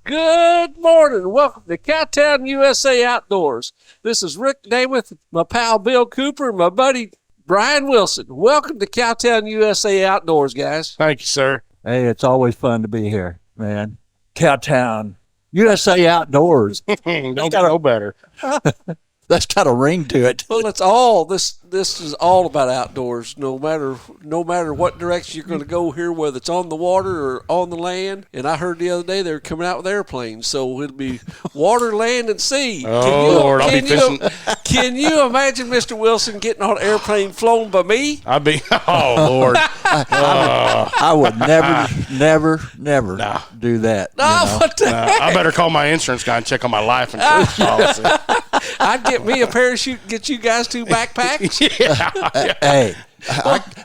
Good morning. Welcome to Cowtown USA Outdoors. This is Rick Damouth, my pal Bill Cooper, and my buddy Brian Wilson. Welcome to Cowtown USA Outdoors, guys. Thank you, sir. Hey, it's always fun to be here, man. Cowtown USA Outdoors. Don't get no better. That's got a ring to it. Well, it's all this is all about outdoors. No matter what direction you're going to go here, whether it's on the water or on the land. And I heard the other day they were coming out with airplanes, so it'll be water, land, and sea. Lord, I'll be fishing. Can you imagine Mr. Wilson getting on an airplane flown by me? I'd be. Oh Lord. I would never do that. No, what the heck? I better call my insurance guy and check on my life insurance policy. I'd get me a parachute and get you guys two backpacks. Yeah. Hey,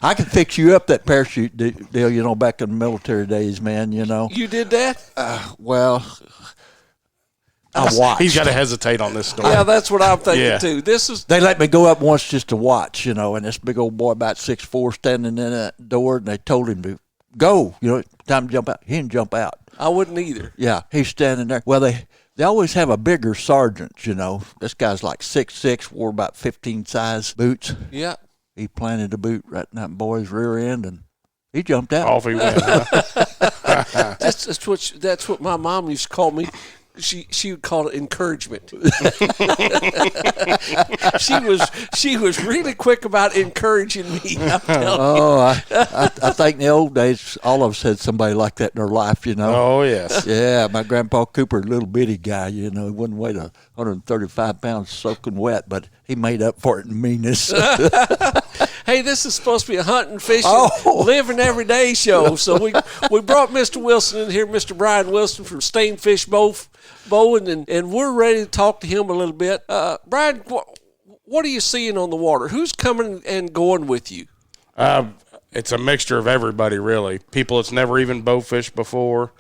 I can fix you up that parachute deal, back in the military days, man, You did that? Well, I watched. He's got to hesitate on this story. Yeah, that's what I'm thinking, too. They let me go up once just to watch, and this big old boy about 6'4" standing in that door, and they told him to go, time to jump out. He didn't jump out. I wouldn't either. Yeah, he's standing there. Well, they always have a bigger sergeant, This guy's like 6'6", wore about 15 size boots. Yeah. He planted a boot right in that boy's rear end, and he jumped out. Off he went. That's what my mom used to call me. She would call it encouragement. she was really quick about encouraging me. I think in the old days, all of us had somebody like that in their life, Oh yes. Yeah, my grandpa Cooper, little bitty guy, he wouldn't weigh 135 pounds soaking wet, but he made up for it in meanness. Hey, this is supposed to be a hunting, fishing, living everyday show. So we brought Mr. Wilson in here, Mr. Brian Wilson from Stained Fish Bowing, and we're ready to talk to him a little bit. Brian, what are you seeing on the water? Who's coming and going with you? It's a mixture of everybody, really. People that's never even bowfished before.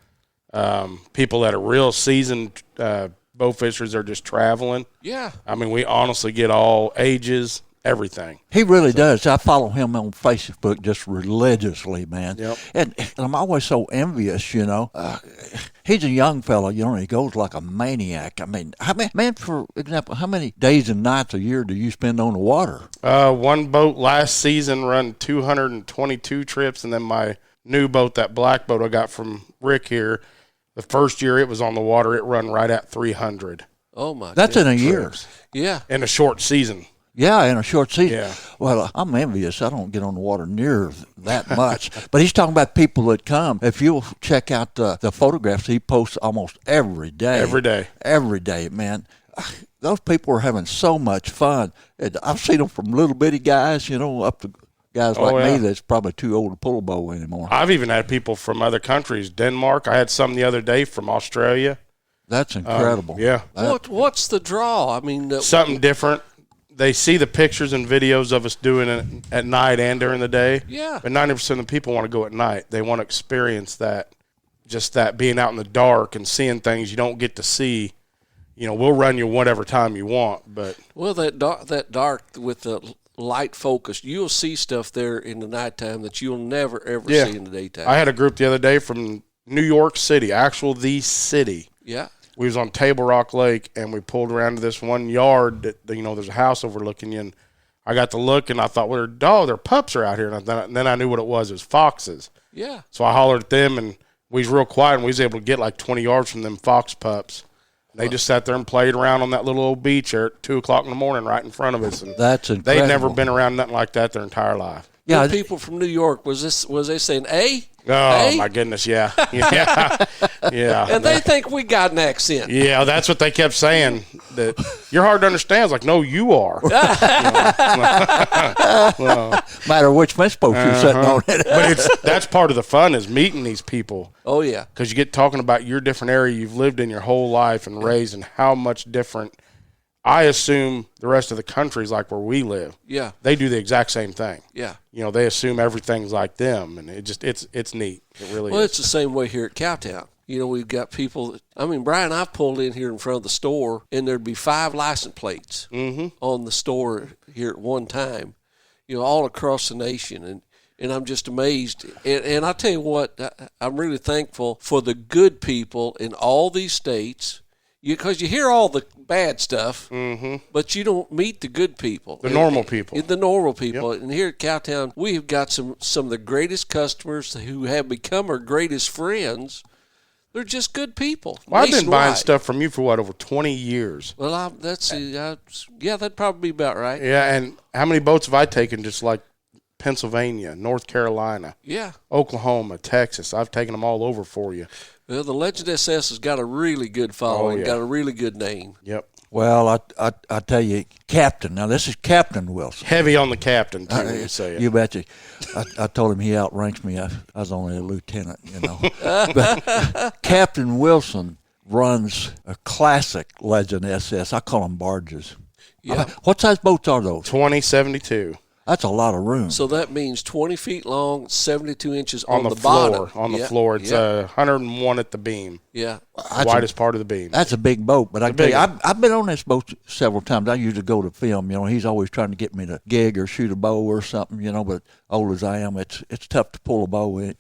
People that are real seasoned bowfishers are just traveling. Yeah. I mean, we honestly get all ages. Everything. He really does. I follow him on Facebook just religiously, man. Yep. And I'm always so envious, He's a young fellow, and he goes like a maniac. I mean, for example, how many days and nights a year do you spend on the water? One boat last season run 222 trips, and then my new boat, that black boat I got from Rick here, the first year it was on the water, it run right at 300. Oh, my That's goodness. in a year. Yeah. In a short season. Yeah, in a short season. Yeah. Well, I'm envious. I don't get on the water near that much. But he's talking about people that come. If you'll check out the photographs he posts almost every day. Every day. Every day, man. Those people are having so much fun. And I've seen them from little bitty guys, up to guys like me that's probably too old to pull a bow anymore. I've even had people from other countries. Denmark. I had some the other day from Australia. That's incredible. Yeah. What's the draw? I mean, something different. They see the pictures and videos of us doing it at night and during the day. Yeah. But 90% of the people want to go at night. They want to experience that, just that being out in the dark and seeing things you don't get to see. We'll run you whatever time you want, but that dark with the light focus, you'll see stuff there in the nighttime that you'll never ever see in the daytime. I had a group the other day from New York City, the city. Yeah. We was on Table Rock Lake, and we pulled around to this one yard that, there's a house overlooking you, and I got to look, and I thought, well, their pups are out here, and then I knew what it was. It was foxes. Yeah. So I hollered at them, and we was real quiet, and we was able to get like 20 yards from them fox pups. They just sat there and played around on that little old beach there at 2 o'clock in the morning right in front of us. And that's incredible. They'd never been around nothing like that their entire life. Yeah. People from New York, was they saying, "Hey"? Oh, my goodness, yeah. Yeah. And they think we got an accent. Yeah, that's what they kept saying, that you're hard to understand. It's like, no, you are. Matter which fence post you're sitting on it. But that's part of the fun is meeting these people. Oh, yeah. Because you get talking about your different area you've lived in your whole life and raised, and how much different I assume the rest of the country's like where we live. Yeah. They do the exact same thing. Yeah. They assume everything's like them, and it's neat. It really is. Well, it's the same way here at Cowtown. We've got people. Brian, I've pulled in here in front of the store, and there'd be 5 license plates on the store here at one time, all across the nation. And and I'm just amazed. And I tell you what, I'm really thankful for the good people in all these states, because you hear all the bad stuff, but you don't meet the good people. The normal people. The normal people. Yep. And here at Cowtown, we have got some of the greatest customers who have become our greatest friends. They're just good people. Well, I've been buying stuff from you for, over 20 years? Well, that'd probably be about right. Yeah, and how many boats have I taken just like Pennsylvania, North Carolina, Oklahoma, Texas? I've taken them all over for you. Well, the Legend SS has got a really good following, got a really good name. Yep. Well, I tell you, Captain. Now, this is Captain Wilson. Heavy on the captain, too, when you say it. You betcha. I told him he outranks me. I was only a lieutenant, But Captain Wilson runs a classic Legend SS. I call them barges. Yeah. What size boats are those? 2072. That's a lot of room. So that means 20 feet long, 72 inches on the floor. bottom. On the floor. It's 101 at the beam. Yeah. Widest part of the beam. That's a big boat. But I tell you, I've been on this boat several times. I usually go to film. He's always trying to get me to gig or shoot a bow or something, But old as I am, it's tough to pull a bow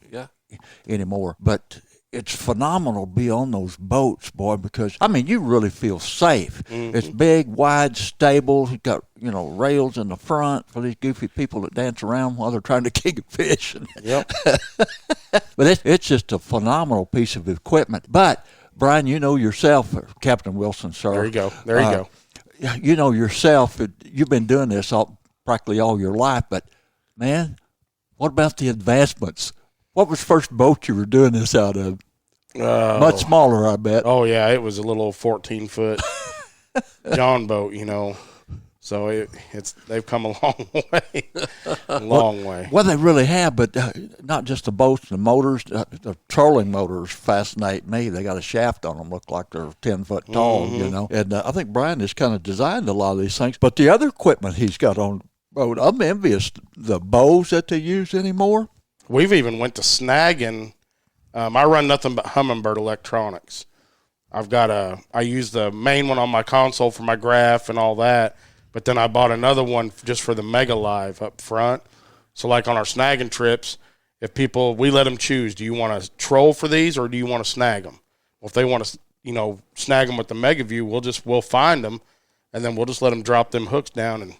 anymore. But it's phenomenal to be on those boats, boy, because, you really feel safe. Mm-hmm. It's big, wide, stable. You've got, rails in the front for these goofy people that dance around while they're trying to kick a fish. Yep. But it's just a phenomenal piece of equipment. But, Brian, you know yourself, Captain Wilson, sir. There you go. There you go. You know yourself, you've been doing this practically all your life, but, man, what about the advancements? What was the first boat you were doing this out of? Much smaller, I bet. Oh, yeah. It was a little 14-foot John boat, So they've come a long way. Way. Well, they really have, but not just the boats, the motors. The trolling motors fascinate me. They got a shaft on them, look like they're 10 foot tall, And I think Brian has kind of designed a lot of these things. But the other equipment he's got on boat, I'm envious the bows that they use anymore. We've even went to snagging. I run nothing but Humminbird electronics. I use the main one on my console for my graph and all that, but then I bought another one just for the Mega Live up front. So like on our snagging trips, we let them choose, do you want to troll for these or do you want to snag them? Well, if they want to, snag them with the Mega View, we'll find them, and then we'll just let them drop them hooks down,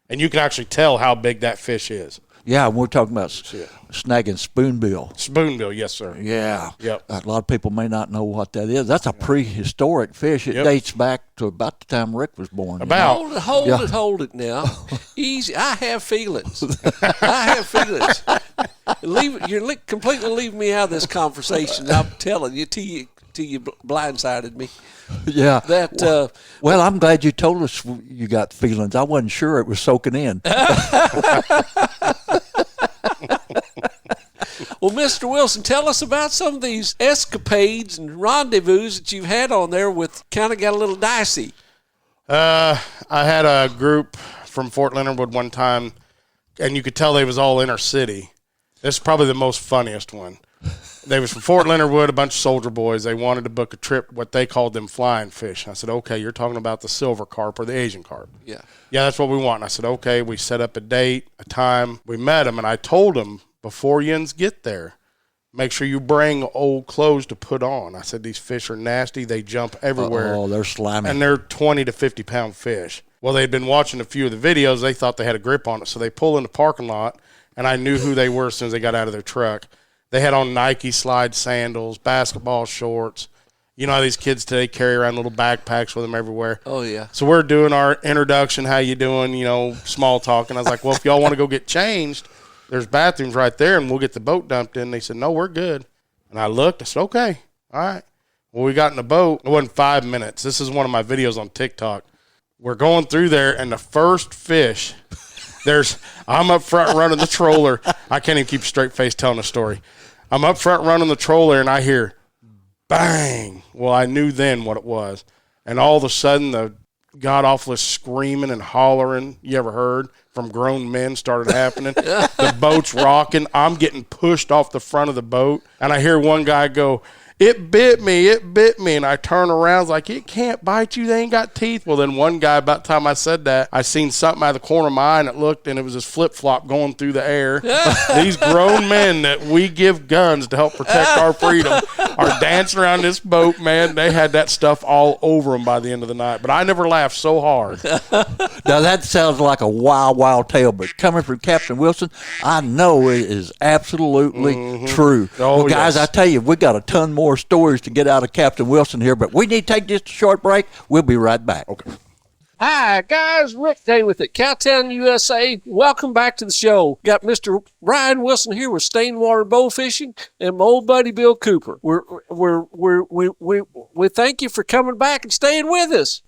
and you can actually tell how big that fish is. Yeah, we're talking about snagging spoonbill. Spoonbill, yes, sir. Yeah. Yep. A lot of people may not know what that is. That's a prehistoric fish. It dates back to about the time Rick was born. Hold it now. Easy. I have feelings. You're completely leaving me out of this conversation. I'm telling you, till you blindsided me. Yeah. Well, I'm glad you told us you got feelings. I wasn't sure it was soaking in. Well, Mr. Wilson, tell us about some of these escapades and rendezvous that you've had on there with kind of got a little dicey. I had a group from Fort Leonard Wood one time, and you could tell they was all inner city. This is probably the most funniest one. They was from Fort Leonard Wood, a bunch of soldier boys. They wanted to book a trip, what they called them flying fish. And I said, okay, you're talking about the silver carp or the Asian carp. Yeah. Yeah, that's what we want. And I said, okay. We set up a date, a time. We met them, and I told them, before yins get there, make sure you bring old clothes to put on. I said, these fish are nasty. They jump everywhere. Oh, they're slimy. And they're 20 to 50-pound fish. Well, they'd been watching a few of the videos. They thought they had a grip on it. So they pull in the parking lot, and I knew who they were as soon as they got out of their truck. They had on Nike slide sandals, basketball shorts. You know how these kids today carry around little backpacks with them everywhere. Oh, yeah. So we're doing our introduction, how you doing, small talk. And I was like, well, if y'all want to go get changed, there's bathrooms right there, and we'll get the boat dumped in. They said, no, we're good. And I looked. I said, okay, all right. Well, we got in the boat. It wasn't 5 minutes. This is one of my videos on TikTok. We're going through there, and the first fish, I'm up front running the troller. I can't even keep a straight face telling the story. I'm up front running the troller, and I hear bang. Well, I knew then what it was. And all of a sudden, the god-awfulest screaming and hollering you ever heard from grown men started happening. The boat's rocking. I'm getting pushed off the front of the boat, and I hear one guy go, It bit me, and I turn around, I was like, it can't bite you, they ain't got teeth. Well, then one guy, about the time I said that, I seen something out of the corner of my eye, and it looked, and it was this flip-flop going through the air. These grown men that we give guns to help protect our freedom are dancing around this boat, man. They had that stuff all over them by the end of the night, but I never laughed so hard. Now, that sounds like a wild, wild tale, but coming from Captain Wilson, I know it is absolutely true. Oh, well, guys, yes. I tell you, we got a ton more stories to get out of Captain Wilson here, but we need to take just a short break. We'll be right back. Okay. Hi, guys. Rick Damouth at Cowtown USA. Welcome back to the show. Got Mr. Brian Wilson here with Stainwater Bowfishing and my old buddy Bill Cooper. We thank you for coming back and staying with us.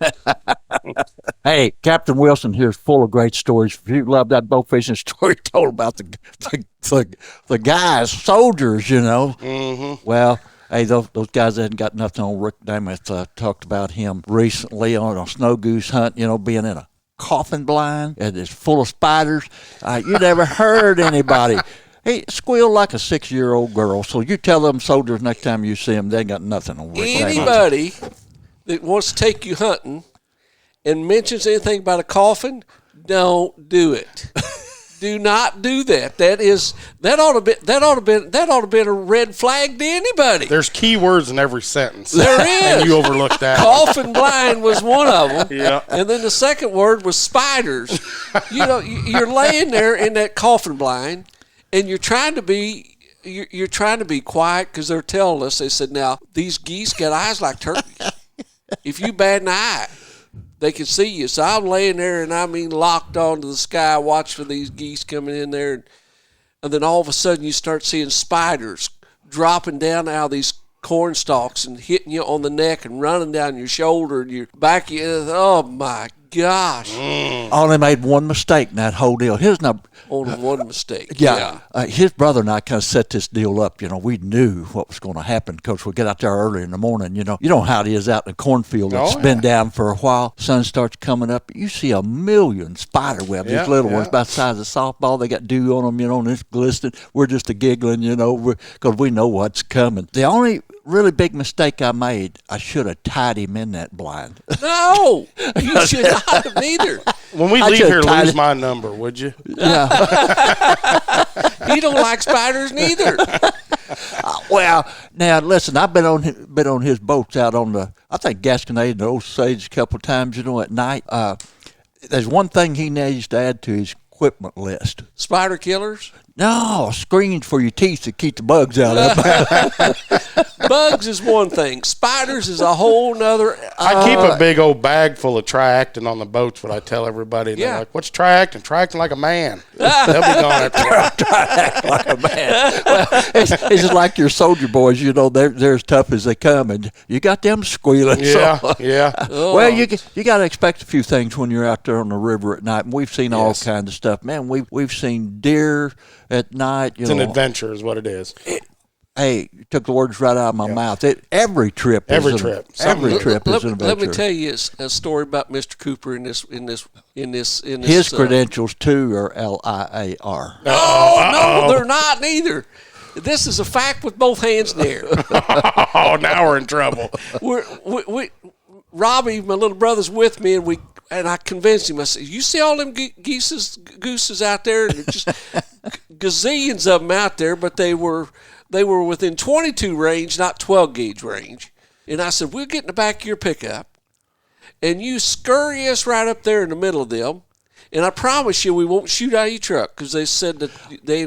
Hey, Captain Wilson here's full of great stories. If you love that bowfishing story told about the guys, soldiers, you know. Mm-hmm. Well, hey, those guys that hadn't got nothing on. Rick Damouth talked about him recently on a snow goose hunt, you know, being in a coffin blind and it's full of spiders. You never heard anybody. He squealed like a 6-year-old girl. So you tell them soldiers next time you see them, they ain't got nothing on Rick Damouth. Anybody that wants to take you hunting and mentions anything about a coffin, don't do it. Do not do that. That ought to be a red flag to anybody. There's key words in every sentence. There is. And you overlooked that. Coffin blind was one of them. Yeah. And then the second word was spiders. You know, you're laying there in that coffin blind, and you're trying to be quiet because they're telling us. They said, now these geese got eyes like turkeys. If you bat an eye, they can see you. So I'm laying there, and I mean locked onto the sky, watching for these geese coming in there. And then all of a sudden you start seeing spiders dropping down out of these corn stalks and hitting you on the neck and running down your shoulder and your back. Oh, my gosh. Only made one mistake in that whole deal. Only one mistake. Yeah. His brother and I kind of set this deal up. You know, we knew what was going to happen because we get out there early in the morning. You know how it is out in the cornfield. It's been down for a while. Sun starts coming up. You see a million spider webs. These little ones about the size of a softball. They got dew on them, you know, and it's glistening. We're just giggling, you know, because we know what's coming. The only really big mistake I made, I should have tied him in that blind. No, you should not have either. When we leave here, lose my number, would you? Yeah. He don't like spiders neither. Well, now listen, I've been on his boats out on I think Gasconade and Osage a couple of times, you know, at night. There's one thing he needs to add to his equipment list. Spider killers? No, screens for your teeth to keep the bugs out of. Bugs is one thing. Spiders is a whole nother. I keep a big old bag full of triactin on the boats, what I tell everybody. And they're like, what's triactin? Triactin like a man. They'll be gone after Triactin like a man. Well, it's just like your soldier boys, you know, they're as tough as they come, and you got them squealing. Yeah, so. yeah. Well, you got to expect a few things when you're out there on the river at night, and we've seen all kinds of stuff. Man, we've seen deer at night. It's an adventure is what it is. Hey, you took the words right out of my mouth. Every trip is an adventure. Let me tell you a story about Mr. Cooper in this. His credentials too are LIAR. No, they're not neither. This is a fact with both hands in the air. Oh, now we're in trouble. Robbie, my little brother's with me, and I convinced him. I said, "You see all them gooses out there? And just gazillions of them out there, but they were within 22 range, not 12 gauge range." And I said, "We'll get in the back of your pickup, and you scurry us right up there in the middle of them, and I promise you we won't shoot out of your truck," because they said that they.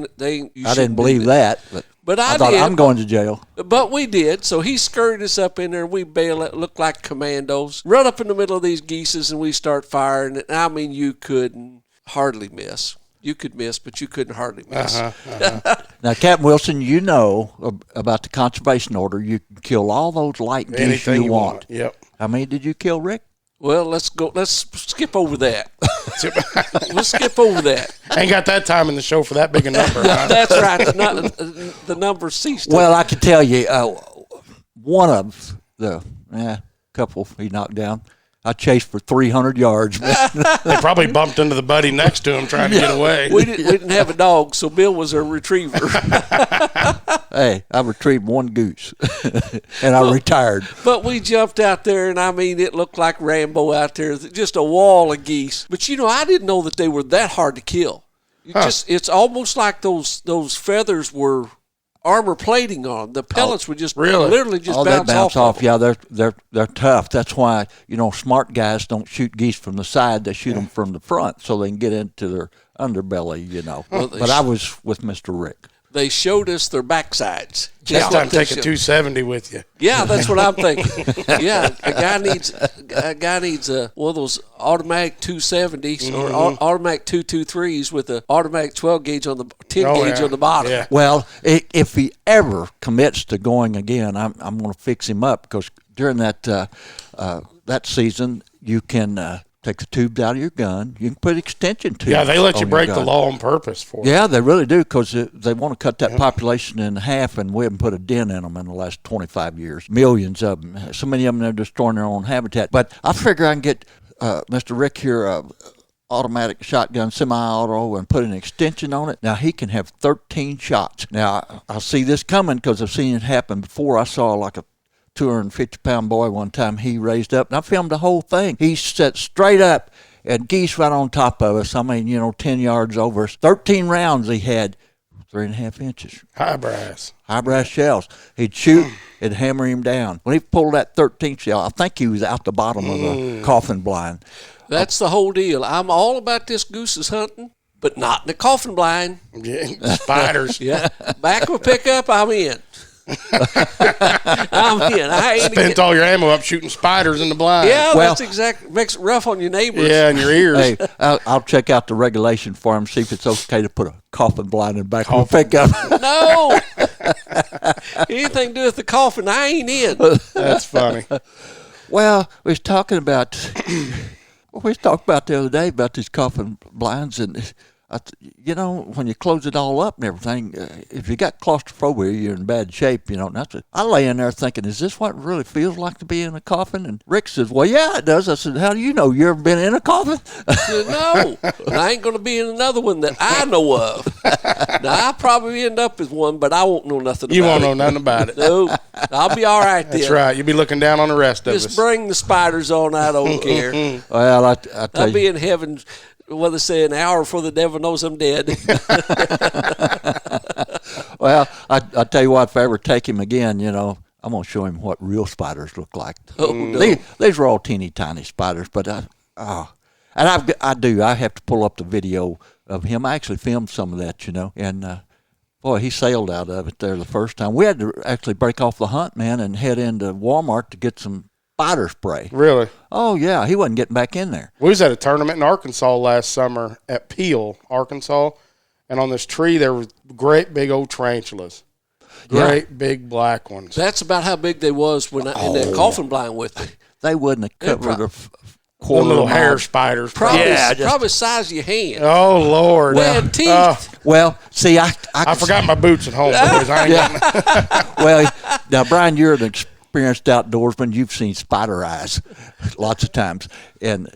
I didn't believe that, but I thought, I'm going to jail. But we did. So he scurried us up in there, and we bailed it, looked like commandos, run up in the middle of these geeses, and we start firing. And I mean, you couldn't hardly miss. You could miss, but you couldn't hardly miss. Now, Captain Wilson, you know about the conservation order. You can kill all those light geese Anything you want. Yep. How many did you kill, Rick? Well, let's go. Let's skip over that. We'll skip over that. Ain't got that time in the show for that big a number. Huh? That's right. The number ceased. Well, I can tell you, one of the couple he knocked down, I chased for 300 yards. They probably bumped into the buddy next to him trying to get away. We didn't have a dog, so Bill was a retriever. Hey, I retrieved one goose, and I retired. But we jumped out there, and I mean, it looked like Rambo out there, just a wall of geese. But I didn't know that they were that hard to kill. It's almost like those feathers were armor plating on. The pellets would just literally just bounce off. Yeah, they're tough. That's why smart guys don't shoot geese from the side. They shoot them from the front so they can get into their underbelly. But I was with Mr. Rick. They showed us their backsides. Next time, take a 270 with you. Yeah, that's what I'm thinking. Yeah, a guy needs one of those automatic 270s or automatic 223s with an automatic 12 gauge on the 10 gauge on the bottom. Yeah. Well, if he ever commits to going again, I'm going to fix him up, because during that season you can. Take the tubes out of your gun. You can put extension tubes. Yeah, they let you break the law on purpose for it. Yeah, they really do, because they want to cut that population in half, and we haven't put a dent in them in the last 25 years. Millions of them. So many of them are destroying their own habitat. But I figure I can get Mr. Rick here automatic shotgun, semi-auto, and put an extension on it. Now, he can have 13 shots. Now, I see this coming because I've seen it happen before. I saw like a 250-pound boy one time. He raised up, and I filmed the whole thing. He sat straight up, and geese right on top of us. I mean, 10 yards over us. 13 rounds he had, 3.5 inches. High brass shells. He'd shoot and hammer him down. When he pulled that 13th shell, I think he was out the bottom of the coffin blind. That's the whole deal. I'm all about this goose's hunting, but not in the coffin blind. Yeah, spiders. Yeah, back with pickup, I'm in. I'm in. I ain't Spent all your ammo up shooting spiders in the blind. Yeah, that's exactly. Makes it rough on your neighbors. Yeah, and your ears. Hey, I'll check out the regulation for him, see if it's okay to put a coffin blind in the back of the pickup. No. Anything to do with the coffin, I ain't in. That's funny. Well, we was talking about the other day about these coffin blinds, and when you close it all up and everything, if you got claustrophobia, you're in bad shape, And I lay in there thinking, is this what it really feels like to be in a coffin? And Rick says, well, yeah, it does. I said, how do you know? You ever been in a coffin? I said, no. And I ain't going to be in another one that I know of. Now, I'll probably end up as one, but I won't know nothing about it. You won't know nothing about it. No. I'll be all right then. That's right. You'll be looking down on the rest of us. Just bring the spiders on. I don't care. Well, I tell you. I'll be in heaven. What they say, an hour before the devil knows I'm dead. Well, I tell you what, if I ever take him again, I'm going to show him what real spiders look like. Oh, no. These are all teeny tiny spiders, but I have to pull up the video of him. I actually filmed some of that, and boy, he sailed out of it there the first time. We had to actually break off the hunt, man, and head into Walmart to get some spider spray. Really? Oh, yeah. He wasn't getting back in there. We was at a tournament in Arkansas last summer at Peel, Arkansas, and on this tree there were great big old tarantulas. Great big black ones. That's about how big they was when in that coffin blind with me. They wouldn't have covered a quarter little hair spiders. Probably size of your hand. Oh, Lord. We had teeth. Well, see, I forgot my boots at home, boys. I ain't Well, now, Brian, you're an experienced outdoorsman. You've seen spider eyes lots of times, and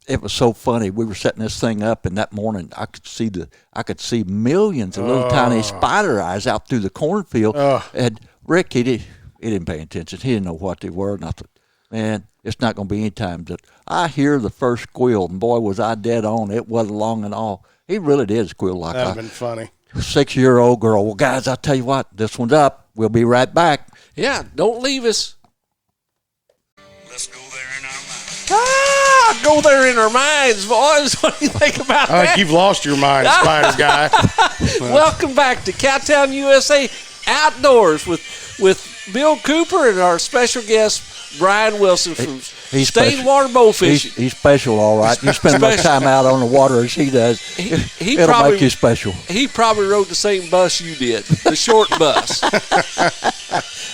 it was so funny. We were setting this thing up, and that morning I could see millions of little tiny spider eyes out through the cornfield. And Rick, he didn't pay attention. He didn't know what they were. And I thought, man, it's not going to be any time that I hear the first squeal, and boy, was I dead on. It wasn't long at all. He really did squeal like that. That'd have been funny. 6-year-old girl. Well, guys, I'll tell you what, this one's up. We'll be right back. Yeah, don't leave us. Let's go there in our minds. Go there in our minds, boys. What do you think about I that? think you've lost your mind, spider guy. Welcome back to Cowtown USA Outdoors with Bill Cooper and our special guest, Brian Wilson from Stainwater Bowfishing. He's special, all right. You spend much time out on the water as he does. It'll make you special. He probably rode the same bus you did, the short bus.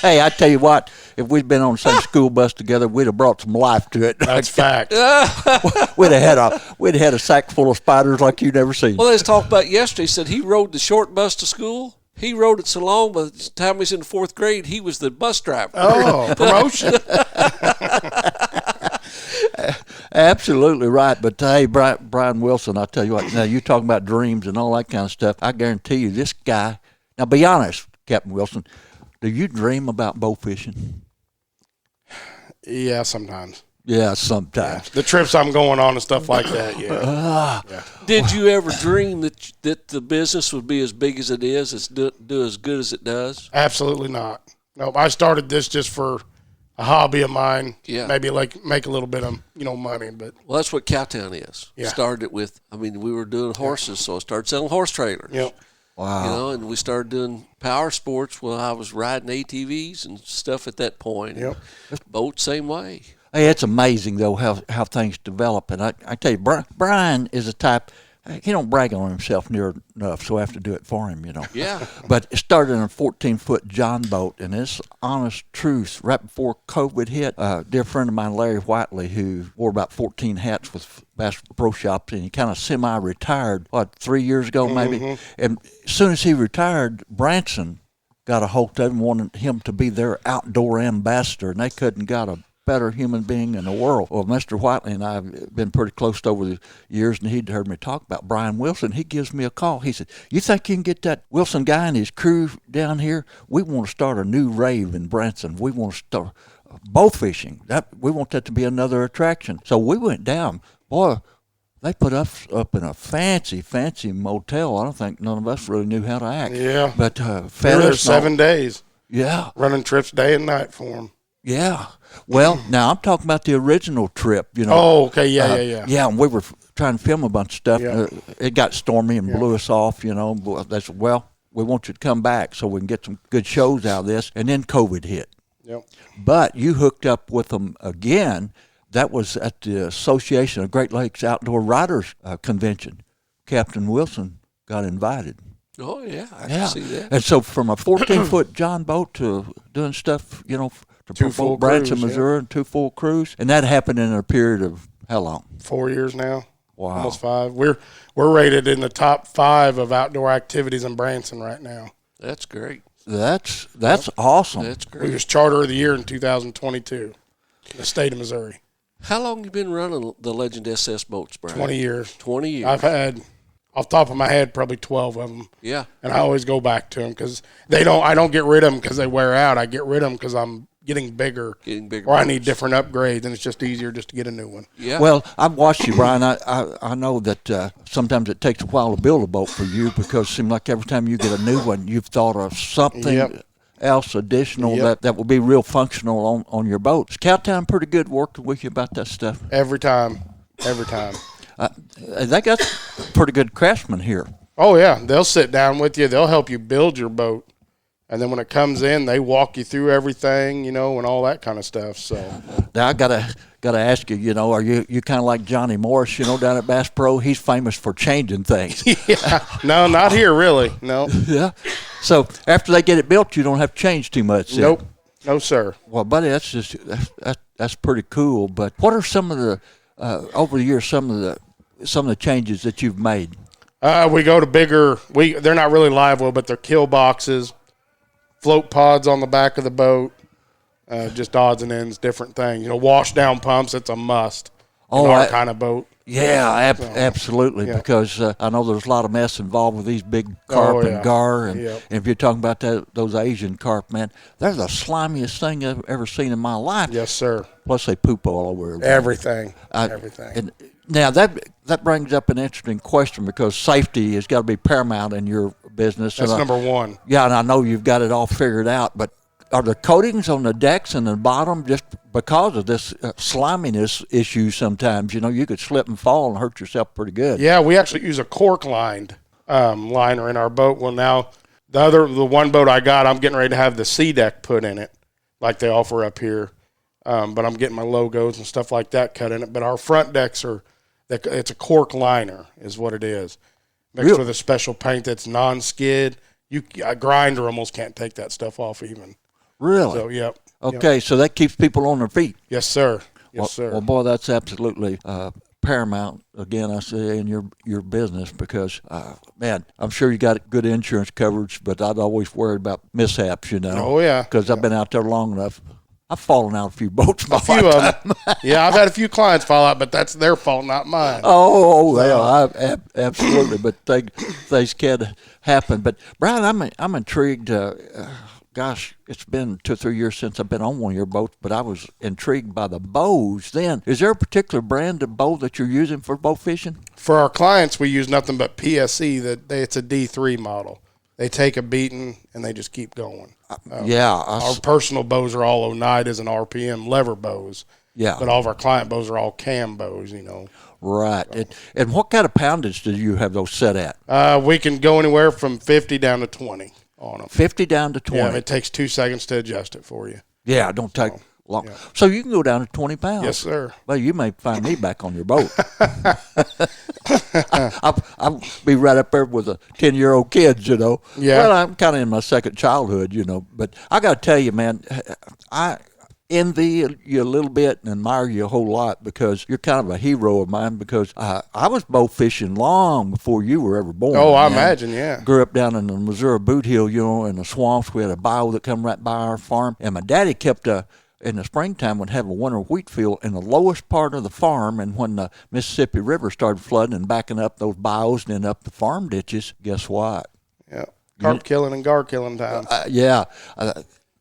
Hey, I tell you what, if we'd been on the same school bus together, we'd have brought some life to it. That's fact. We'd have had a sack full of spiders like you'd never seen. Well, let's talk about yesterday. He said he rode the short bus to school. He rode it so long, by the time he was in the 4th grade, he was the bus driver. Oh, promotion. Absolutely right. But hey, Brian Wilson, I tell you what, now you're talking about dreams and all that kind of stuff. I guarantee you, this guy. Now, be honest, Captain Wilson, do you dream about bow fishing? Yeah, sometimes. Yeah, sometimes. Yeah. The trips I'm going on and stuff like that, yeah. Did you ever dream that the business would be as big as it is, do as good as it does? Absolutely not. Nope. I started this just for a hobby of mine. Yeah. Maybe like make a little bit of money, but well, that's what Cowtown is. Yeah. Started it with. I mean, we were doing horses, so I started selling horse trailers. Yep. Wow. And we started doing power sports. Well, I was riding ATVs and stuff at that point. Yep. Boats, same way. Hey, it's amazing though how things develop, and I tell you, Brian is a type. He don't brag on himself near enough, so I have to do it for him, Yeah. But it started in a 14-foot John boat, and it's honest truth. Right before COVID hit, a dear friend of mine, Larry Whiteley, who wore about 14 hats with Bass Pro Shops, and he kind of semi-retired, 3 years ago maybe? Mm-hmm. And as soon as he retired, Branson got a hold of him, wanted him to be their outdoor ambassador, and they couldn't got a better human being in the world. Well, Mr. Whiteley and I have been pretty close over the years, and he'd heard me talk about Brian Wilson. He gives me a call. He said, "You think you can get that Wilson guy and his crew down here? We want to start a new rave in Branson. We want to start Bowfishing. We want that to be another attraction." So we went down. Boy, they put us up in a fancy, fancy motel. I don't think none of us really knew how to act. Yeah. But we were there 7 days. Yeah. Running trips day and night for them. Yeah. Well, now I'm talking about the original trip, Oh, okay. Yeah. Yeah, and we were trying to film a bunch of stuff. Yeah. It got stormy and blew us off, They said, well, we want you to come back so we can get some good shows out of this. And then COVID hit. Yep. But you hooked up with them again. That was at the Association of Great Lakes Outdoor Riders Convention. Captain Wilson got invited. Oh, yeah. I can see that. And so from a 14-foot John boat to doing stuff, to promote Branson, Missouri, and 2 full crews. And that happened in a period of how long? 4 years now. Wow. Almost 5. We're rated in the top 5 of outdoor activities in Branson right now. That's great. That's awesome. That's great. We was Charter of the Year in 2022 in the state of Missouri. How long you been running the Legend SS boats, Brian? 20 years. 20 years. I've had, off the top of my head, probably 12 of them. Yeah. And I always go back to them because I don't get rid of them because they wear out. I get rid of them because I'm getting bigger. Or I need different upgrades, and it's just easier just to get a new one. Yeah. Well, I've watched you, Brian. I know that sometimes it takes a while to build a boat for you because it seems like every time you get a new one, you've thought of something else additional that will be real functional on your boat. Is Cowtown pretty good working with you about that stuff? Every time. They got pretty good craftsmen here. Oh, yeah. They'll sit down with you. They'll help you build your boat. And then when it comes in, they walk you through everything, and all that kind of stuff. So now I gotta ask you, are you kind of like Johnny Morris, down at Bass Pro? He's famous for changing things. Yeah. No, not here, really. No. Yeah. So after they get it built, you don't have to change too much. Nope. No, sir. Well, buddy, that's pretty cool. But what are some of the over the years some of the changes that you've made? We go to bigger. They're not really live well, but they're kill boxes. Float pods on the back of the boat, just odds and ends, different things. Wash down pumps, it's a must in our kind of boat. Yeah, absolutely, because I know there's a lot of mess involved with these big carp and gar, and if you're talking about those Asian carp, man, they're the slimiest thing I've ever seen in my life. Yes, sir. Plus they poop all over everything. Everything. And now that brings up an interesting question because safety has got to be paramount in your business. That's number one. Yeah, and I know you've got it all figured out, but are the coatings on the decks and the bottom just because of this sliminess issue sometimes? You could slip and fall and hurt yourself pretty good. Yeah, we actually use a cork-lined liner in our boat. Well, now the one boat I got, I'm getting ready to have the C deck put in it like they offer up here. But I'm getting my logos and stuff like that cut in it. But our front decks it's a cork liner is what it is. Mixed with a special paint that's non-skid. A grinder almost can't take that stuff off even. Really? So, yep. Okay, so that keeps people on their feet. Yes, sir. Well, boy, that's absolutely paramount, again, I say, in your business because, man, I'm sure you got good insurance coverage, but I'd always worried about mishaps, Oh, yeah. Because I've been out there long enough. I've fallen out a few boats. A few of them. Yeah, I've had a few clients fall out, but that's their fault, not mine. Absolutely. But things can happen. But Brian, I'm intrigued. Gosh, it's been 2 or 3 years since I've been on one of your boats, but I was intrigued by the bows then. Is there a particular brand of bow that you're using for bow fishing? For our clients, we use nothing but PSE. It's a D3 model. They take a beating and they just keep going. Our personal bows are all Oneidas and RPM lever bows. Yeah. But all of our client bows are all cam bows, Right. So. And what kind of poundage do you have those set at? We can go anywhere from 50 down to 20 on them. 50 down to 20. Yeah, it takes 2 seconds to adjust it for you. Yeah, don't take long. Yeah. So you can go down to 20 pounds. Yes, sir. Well, you may find me back on your boat. I'll be right up there with the 10-year-old kids, Yeah. Well, I'm kind of in my second childhood, But I got to tell you, man, I envy you a little bit and admire you a whole lot because you're kind of a hero of mine because I was bow fishing long before you were ever born. Oh, I imagine, yeah. Grew up down in the Missouri boot hill, in the swamps. We had a bayou that come right by our farm, and my daddy kept in the springtime would have a winter wheat field in the lowest part of the farm, and when the Mississippi River started flooding and backing up those bayous and then up the farm ditches, guess what? Yeah, carp killing and gar killing time.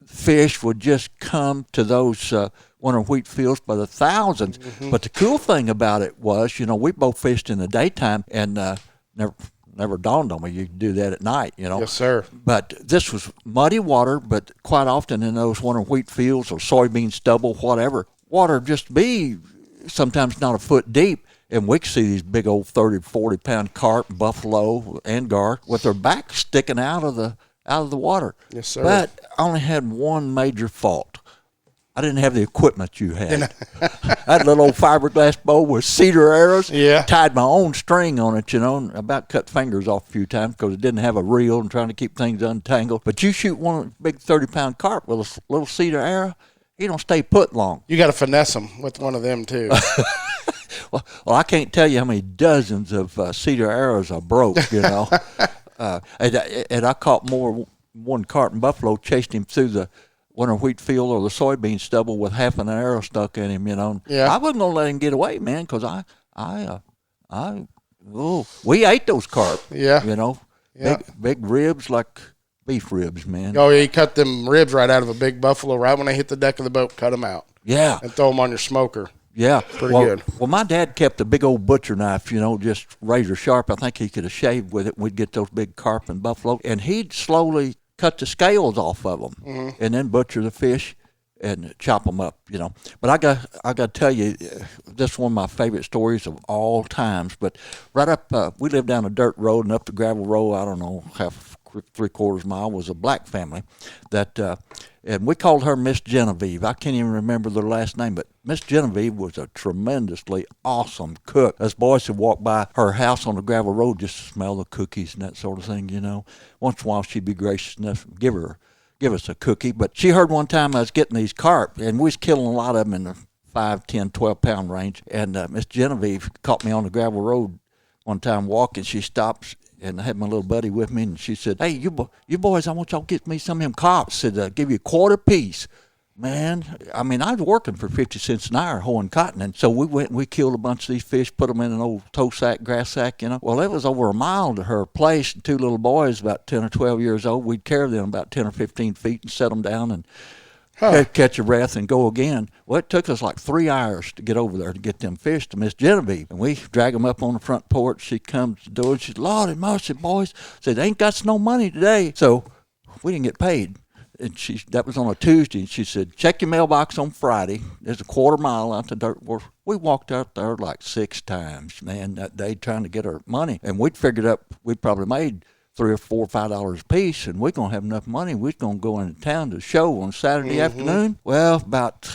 Fish would just come to those winter wheat fields by the thousands. Mm-hmm. But the cool thing about it was, we both fished in the daytime, and never dawned on me you could do that at night, Yes, sir. But this was muddy water, but quite often in those winter wheat fields or soybean stubble, whatever, water just be sometimes not a foot deep. And we could see these big old 30, 40-pound carp, buffalo, and gar with their backs sticking out of the water. Yes, sir. But I only had one major fault. I didn't have the equipment you had. I had a little old fiberglass bow with cedar arrows. Yeah. Tied my own string on it, and about cut fingers off a few times because it didn't have a reel and trying to keep things untangled. But you shoot one big 30-pound carp with a little cedar arrow, he don't stay put long. You got to finesse them with one of them, too. Well, I can't tell you how many dozens of cedar arrows I broke, And I caught one carp and buffalo, chased him through the winter wheat field or the soybean stubble with half an arrow stuck in him, Yeah. I wasn't going to let him get away, man, because we ate those carp. Yeah. Big ribs like beef ribs, man. Oh, yeah, you cut them ribs right out of a big buffalo right when they hit the deck of the boat, cut them out. Yeah. And throw them on your smoker. Yeah. Pretty good. Well, my dad kept a big old butcher knife, just razor sharp. I think he could have shaved with it. We'd get those big carp and buffalo, and he'd slowly cut the scales off of them and then butcher the fish and chop them up, But I got to tell you, this is one of my favorite stories of all times. But right up, we lived down a dirt road, and up the gravel road, I don't know, half, 3/4 mile, was a black family that, and we called her Miss Genevieve. I can't even remember their last name, but Miss Genevieve was a tremendously awesome cook. Us boys would walk by her house on the gravel road just to smell the cookies and that sort of thing, Once in a while she'd be gracious enough to give us a cookie. But she heard one time I was getting these carp, and we was killing a lot of them in the 5, 10, 12-pound range. And Miss Genevieve caught me on the gravel road one time walking. She stops, and I had my little buddy with me, and she said, "Hey, you boys, I want y'all to get me some of them carp." Said, "Give you a quarter piece." Man, I was working for 50 cents an hour hoeing cotton, and so we went and we killed a bunch of these fish, put them in an old tow sack, grass sack, Well, it was over a mile to her place, and 2 little boys about 10 or 12 years old. We'd carry them about 10 or 15 feet and set them down and catch a breath and go again. Well, it took us like 3 hours to get over there to get them fish to Miss Genevieve. And we drag them up on the front porch. She comes to the door and she said, "Lordy mercy, boys." Said, "They ain't got no money today." So we didn't get paid. And that was on a Tuesday. And she said, "Check your mailbox on Friday. There's a 1/4 mile out the dirt." We walked out there like 6 times, man, that day trying to get our money. And we'd figured up we'd probably made $3 or $4 or $5 a piece, and we're going to have enough money. We're going to go into town to show on Saturday afternoon. Well, about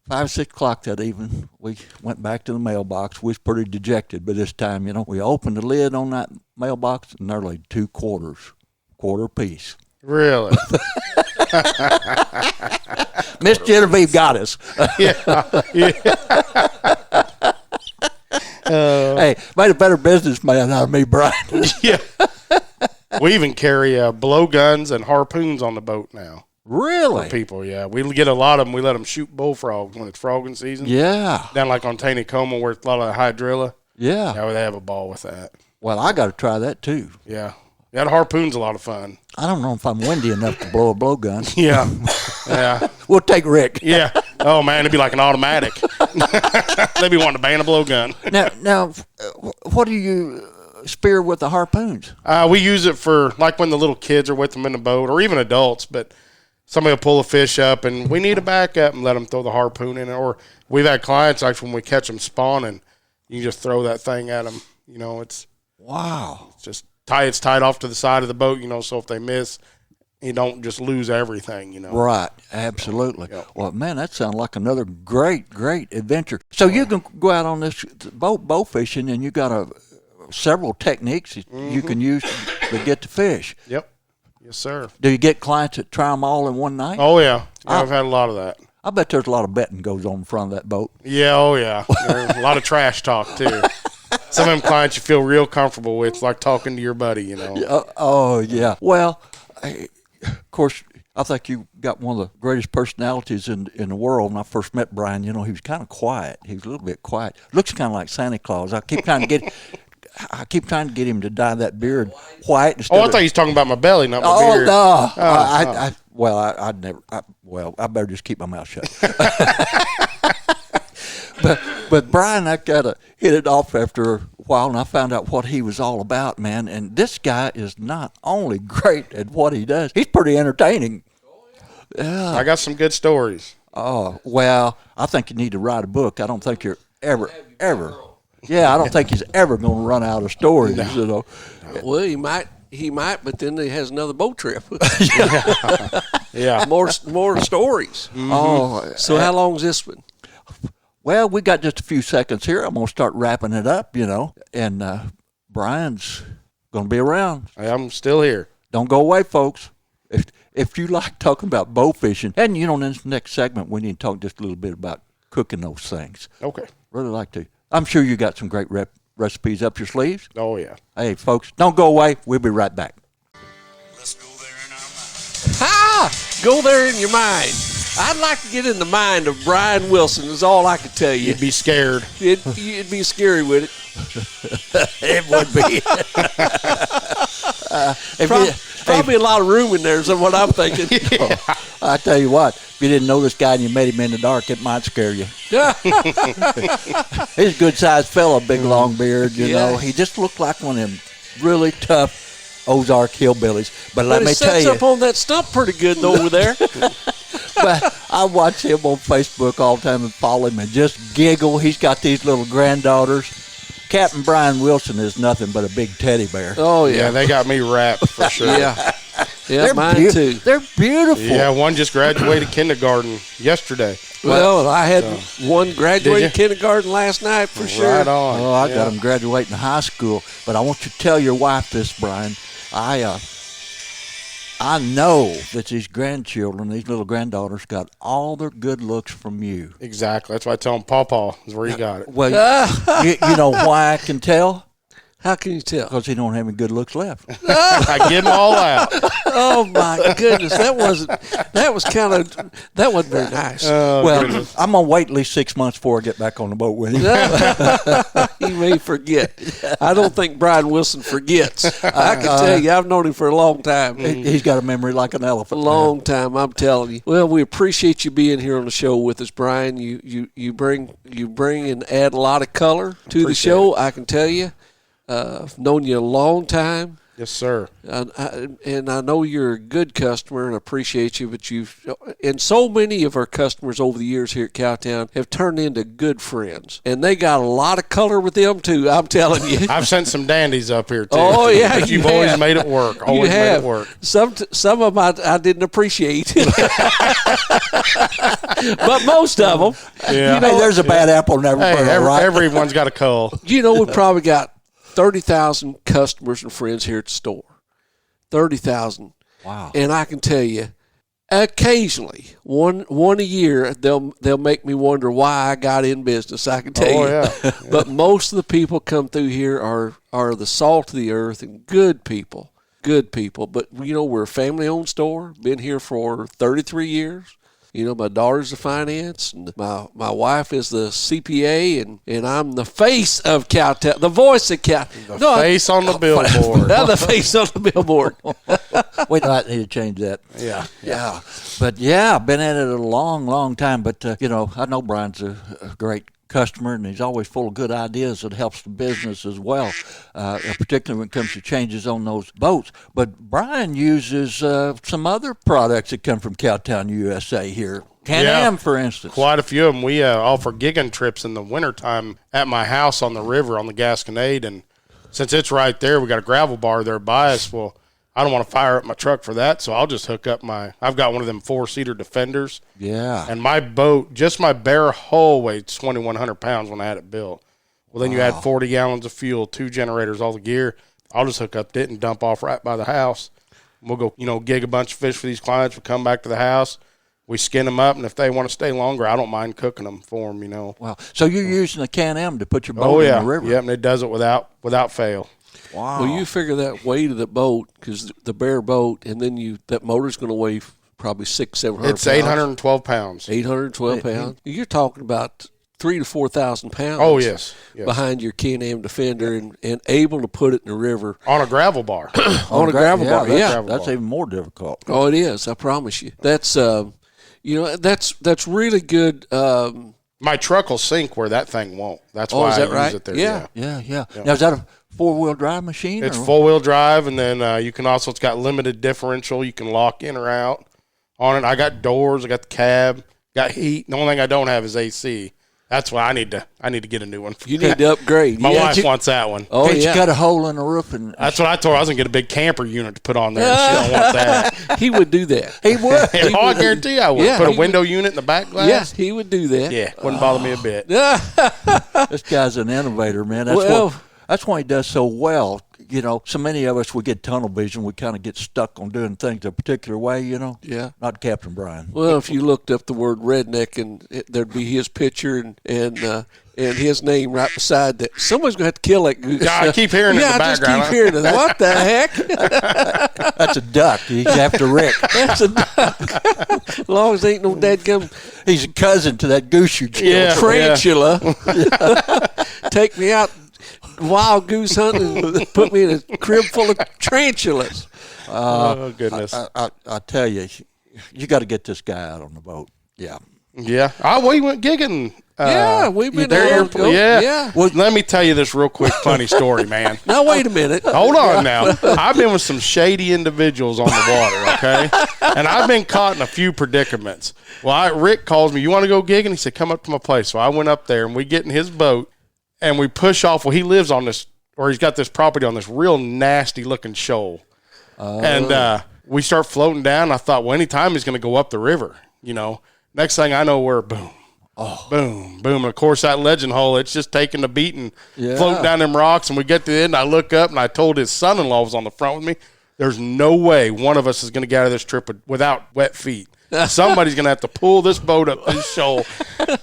5 or 6 o'clock that evening, we went back to the mailbox. We was pretty dejected by this time, We opened the lid on that mailbox, and there lay 2 quarters, quarter piece. Really? Miss Genevieve got us. Hey, made a better businessman out of me, Brian. Yeah. We even carry blow guns and harpoons on the boat now. Really? For people, yeah. We get a lot of them. We let them shoot bullfrogs when it's frogging season. Yeah. Down like on Taneycoma where it's a lot of hydrilla. Yeah. Yeah, they have a ball with that. Well, I got to try that too. Yeah. That harpoon's a lot of fun. I don't know if I'm windy enough to blow a blowgun. Yeah. Yeah. We'll take Rick. Yeah. Oh, man, it'd be like an automatic. They'd be wanting to ban a blowgun. Now, what do you spear with the harpoons? We use it for, like, when the little kids are with them in the boat, or even adults, but somebody will pull a fish up, and we need a backup and let them throw the harpoon in it. Or we've had clients, actually, when we catch them spawning, you just throw that thing at them. You know, it's just it's tied off to the side of the boat, you know, so if they miss, you don't just lose everything, you know. Right, absolutely. Yeah. Well, man, that sounds like another great adventure. So you can go out on this bow fishing, and you got several techniques you can use to get the fish. Yep. Yes, sir. Do you get clients that try them all in one night? Oh, yeah. I've had a lot of that. I bet there's a lot of betting goes on in front of that boat. Yeah, oh, yeah. There's a lot of trash talk, too. Some of them clients you feel real comfortable with, like talking to your buddy, you know. Oh, yeah. Well, of course, I think you got one of the greatest personalities in the world. When I first met Brian, you know, he was kind of quiet. He was a little bit quiet. Looks kind of like Santa Claus. I keep trying to get him to dye that beard white. Oh, I thought you was talking about my belly, not my beard. No. Oh, I'd never. I better just keep my mouth shut. But Brian, I gotta hit it off after a while, and I found out what he was all about, man. And this guy is not only great at what he does, he's pretty entertaining. Yeah. I got some good stories. Oh, well, I think you need to write a book. I don't think you're ever. Yeah, I don't think he's ever going to run out of stories. No. You know. Well, he might, but then he has another boat trip. Yeah. More stories. Mm-hmm. Oh, so how long's this one? Well, we got just a few seconds here. I'm going to start wrapping it up, you know, and Brian's going to be around. I'm still here. Don't go away, folks. If you like talking about bow fishing, and, you know, in this next segment, we need to talk just a little bit about cooking those things. Okay. Really like to. I'm sure you got some great recipes up your sleeves. Oh, yeah. Hey, folks, don't go away. We'll be right back. Let's go there in our mind. Ha! Go there in your mind. I'd like to get in the mind of Brian Wilson, is all I can tell you. You'd be scared. You'd be scary with it. It would be. Probably a lot of room in there is what I'm thinking. Yeah. I tell you what, if you didn't know this guy and you met him in the dark, it might scare you. He's a good-sized fella, big long beard, you know. He just looked like one of them really tough Ozark hillbillies. But let me tell you, he sets up on that stump pretty good over there. But I watch him on Facebook all the time and follow him and just giggle. He's got these little granddaughters. Captain Brian Wilson is nothing but a big teddy bear. Oh, yeah. Yeah, they got me wrapped for sure. Yeah, mine too. They're beautiful. Yeah, one just graduated kindergarten yesterday. Well, I had one graduating kindergarten last night for sure. Right on. Oh, I got him graduating high school. But I want you to tell your wife this, Brian. I know that these grandchildren, these little granddaughters, got all their good looks from you. Exactly. That's why I tell them Pawpaw is where he got it. Well, you know why I can tell? How can you tell? Because he don't have any good looks left. I give them all out. Oh my goodness, that wasn't very nice. Well, goodness. I'm gonna wait at least 6 months before I get back on the boat with him. He may forget. I don't think Brian Wilson forgets. I can tell you, I've known him for a long time. He's got a memory like an elephant. Long time, I'm telling you. Well, we appreciate you being here on the show with us, Brian. You bring and add a lot of color to the show. I can tell you. I've known you a long time. Yes, sir. And I know you're a good customer and appreciate you, but and so many of our customers over the years here at Cowtown have turned into good friends. And they got a lot of color with them, too, I'm telling you. I've sent some dandies up here, too. Oh, yeah, But you've always made it work. Always made it work. Some of them I didn't appreciate. But most of them. Yeah. You know, there's a bad apple in every barrel, right? Everyone's got a cull. You know, we probably got 30,000 customers and friends here at the store. 30,000. Wow. And I can tell you, occasionally, one a year, they'll make me wonder why I got in business. I can tell you. Yeah. But most of the people come through here are the salt of the earth and good people. good people. But, we're a family-owned store. Been here for 33 years. My daughter's the finance, and my wife is the CPA, and I'm the face of Cowtown, the voice of Cowtown. Face on the billboard. I'm the face on the billboard. We might need to change that. Yeah. But I've been at it a long, long time. But I know Brian's a great customer, and he's always full of good ideas that helps the business as well, particularly when it comes to changes on those boats. But Brian uses some other products that come from Cowtown USA here. Can-Am, for instance. Quite a few of them. We offer gigging trips in the wintertime at my house on the river on the Gasconade, and since it's right there, we got a gravel bar there by us. Well, I don't want to fire up my truck for that, so I'll just hook up I've got one of them 4-seater Defenders. Yeah. And my boat, just my bare hull weighed 2,100 pounds when I had it built. Well, then you add 40 gallons of fuel, 2 generators, all the gear. I'll just hook up it and dump off right by the house. We'll go, gig a bunch of fish for these clients. We'll come back to the house. We skin them up, and if they want to stay longer, I don't mind cooking them for them, Wow. So you're using a Can-Am to put your boat in the river? Yeah, and it does it without fail. Wow. Well, you figure that weight of the boat, because the bare boat, and then that motor's going to weigh probably 600-700 pounds. It's 812 pounds. 812 pounds. You're talking about 3,000 to 4,000 pounds. Oh, yes. Behind your Can-Am Defender and able to put it in the river. On a gravel bar. On a gravel bar, That's even more difficult. Oh, it is. I promise you. That's, that's really good. My truck will sink where that thing won't. That's why is that I right? use it there. Yeah. Now, is that a 4-wheel drive machine? It's 4-wheel drive, and then you can also, it's got limited differential. You can lock in or out on it. I got doors. I got the cab. Got heat. The only thing I don't have is AC. That's why I need to get a new one. You need to upgrade. My wife wants that one. Oh, It's got a hole in the roof. And that's what I told her. I was going to get a big camper unit to put on there. She don't want that. He would do that. He would. I guarantee I would. Put a window unit in the back glass. Yes, he would do that. Yeah, wouldn't bother me a bit. This guy's an innovator, man. That's why he does so well. So many of us, we get tunnel vision. We kind of get stuck on doing things a particular way, Yeah. Not Captain Brian. Well, if you looked up the word redneck, and there'd be his picture and his name right beside that. Somebody's going to have to kill that goose. Yeah, I keep hearing it in the background. I just keep hearing it. What the heck? That's a duck. He's after Rick. That's a duck. As long as there ain't no dadgum He's a cousin to that goose you killed. tarantula. Take me out wild goose hunting and put me in a crib full of tarantulas. Oh, goodness. I tell you, you got to get this guy out on the boat. Yeah. Yeah. We went gigging. We've been there. there. Yeah. Well, let me tell you this real quick funny story, man. Now, wait a minute. Hold on now. I've been with some shady individuals on the water, okay? And I've been caught in a few predicaments. Well, Rick calls me, you want to go gigging? He said, come up to my place. So I went up there, and we get in his boat, and we push off. Well, he lives on this, or he's got this property on this real nasty-looking shoal. And we start floating down. I thought, well, anytime he's going to go up the river, Next thing I know, we're boom. Boom, boom. And, of course, that legend hole, it's just taking the beating, floating down them rocks. And we get to the end, and I look up, and I told his son-in-law was on the front with me, there's no way one of us is going to get out of this trip without wet feet. Somebody's going to have to pull this boat up this shoal.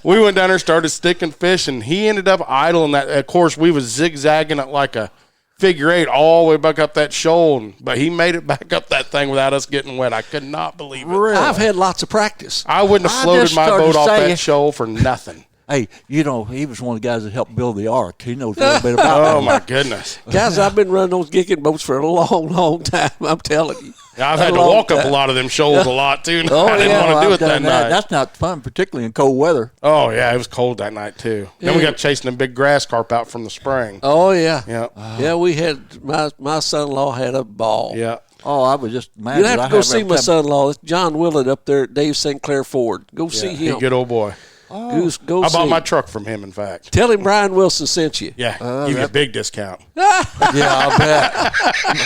We went down there, started sticking fish, and he ended up idling that. Of course, we was zigzagging it like a figure eight all the way back up that shoal, but he made it back up that thing without us getting wet. I could not believe it. Really? I've had lots of practice. I wouldn't have floated my boat off that shoal for nothing. Hey, he was one of the guys that helped build the Ark. He knows a little bit about it. Oh, my goodness. Guys, I've been running those gigging boats for a long, long time. I'm telling you. I've had to walk up a lot of them shoals a lot, too. I didn't want to do it that night. That's not fun, particularly in cold weather. Oh, yeah, it was cold that night, too. Then we got chasing them big grass carp out from the spring. Oh, yeah. Yeah. Yeah, we had, my son-in-law had a ball. Yeah. Oh, I was just mad. You have to go see my son-in-law. It's John Willett up there at Dave St. Clair Ford. Go see him. Good old boy. Goose, go I see bought my him. truck from him, in fact. Tell him Brian Wilson sent you. Yeah, give you a big discount. Yeah, I'll bet.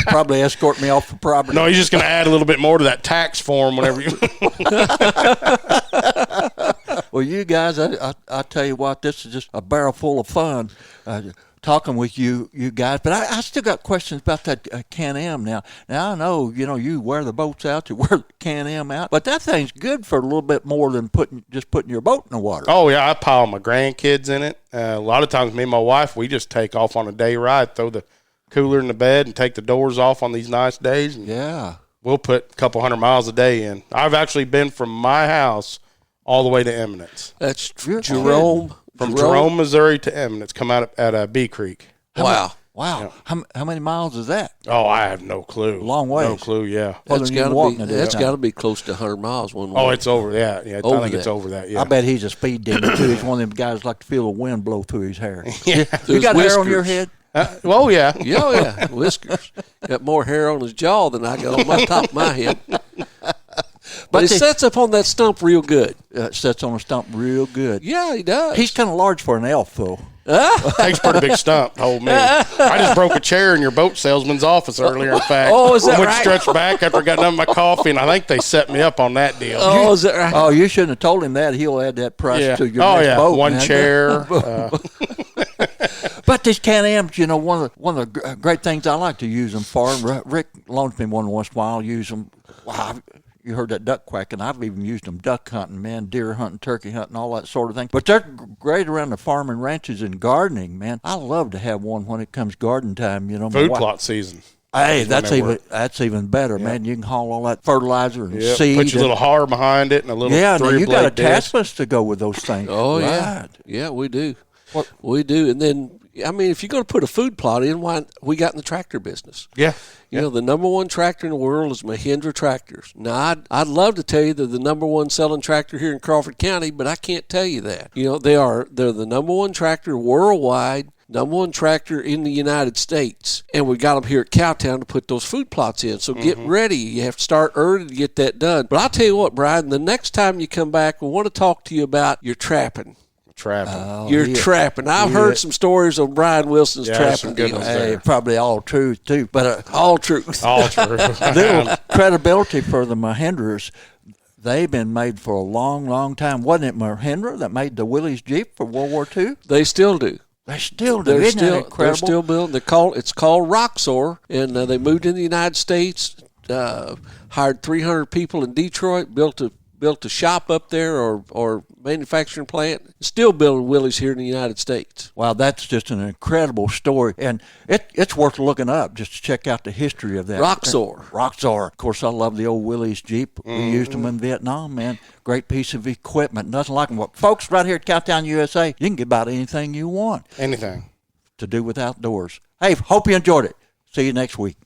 Probably escort me off the property. No, he's just going to add a little bit more to that tax form whenever you. Well, you guys, I tell you what, this is just a barrel full of fun. Talking with you guys, but I still got questions about that Can-Am now. Now I know you wear the boats out, you wear the Can-Am out, but that thing's good for a little bit more than putting your boat in the water. Oh yeah, I pile my grandkids in it. A lot of times, me and my wife, we just take off on a day ride, throw the cooler in the bed and take the doors off on these nice days. And we'll put a couple 100 miles a day in. I've actually been from my house all the way to Eminence. That's Jerome. From Jerome, Missouri to Eminence. Come out at Bee Creek. Wow. Wow. Yeah. How many miles is that? Oh, I have no clue. Long ways. No clue, yeah. That's got to be close to 100 miles one way. Oh, it's over that. Yeah, I think it's over that, yeah. I bet he's a speed demon, too. He's one of them guys like to feel the wind blow through his hair. Yeah. You got hair on your head? Oh, yeah. Yeah. Whiskers. Got more hair on his jaw than I got on my top of my head. But he sets up on that stump real good. Sets on a stump real good. Yeah, he does. He's kind of large for an elf, though. Takes a pretty big stump to hold me. I just broke a chair in your boat salesman's office earlier, in fact. Oh, is that right? I went to stretch back after I got done with my coffee, and I think they set me up on that deal. Oh, is that right? Oh, you shouldn't have told him that. He'll add that price to your next boat. One chair. But these Can-Ams, one of the great things I like to use them for, and Rick loans me one once in a while. I'll use them. Wow, you heard that duck quacking. I've even used them duck hunting, man, deer hunting, turkey hunting, all that sort of thing. But they're great around the farm and ranches and gardening, man. I love to have one when it comes garden time. Food plot season. Hey, that's even better, man. You can haul all that fertilizer and seed. Put your little har behind it and a little you got attachments to go with those things. Oh, right. Yeah, we do. We do. And then, I mean, if you're going to put a food plot in, why we got in the tractor business. Yeah. You know, the number one tractor in the world is Mahindra tractors. Now, I'd love to tell you they're the number one selling tractor here in Crawford County, but I can't tell you that. You know, they're the number one tractor worldwide, number one tractor in the United States, and we got them here at Cowtown to put those food plots in. So get ready. You have to start early to get that done. But I'll tell you what, Brian, the next time you come back, we want to talk to you about your trapping. Trapping. I've heard some stories of Brian Wilson's trapping deals. Hey, probably all true, too. But all truth. All true. Little credibility for the Mahindras. They've been made for a long, long time. Wasn't it Mahindra that made the Willys Jeep for World War II? They still do. They still do. Isn't that incredible? They're still building. It's called Roxor, and they moved in the United States, hired 300 people in Detroit, built a shop up there or manufacturing plant, still building Willys here in the United States. Wow, that's just an incredible story. And it's worth looking up just to check out the history of that. Roxor. Of course, I love the old Willys Jeep. We used them in Vietnam, man. Great piece of equipment. Nothing like them. Folks, right here at Cowtown USA, you can get about anything you want. Anything. To do with outdoors. Hey, hope you enjoyed it. See you next week.